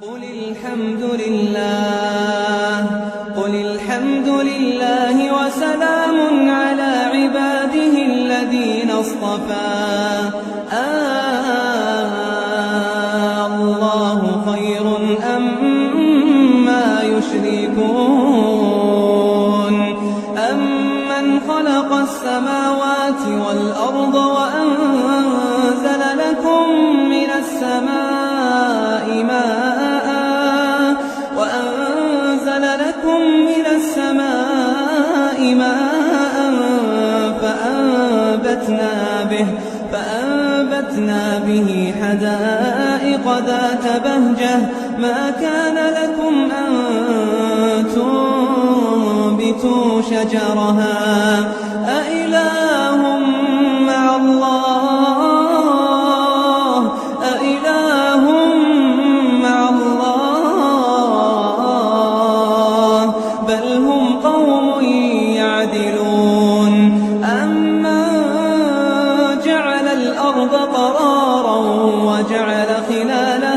قل الحمد لله وسلام على عباده الذين اصطفى الله خير أمّا يشركون أمن خلق السماوات والأرض وأنزل لكم من السماء ماء فأنبتنا به حدائق ذات بهجة ما كان لكم أن تنبتوا شجرها أإله مع الله بل هم قوم يعدلون أمن جعل الأرض قرارا وجعل خلالها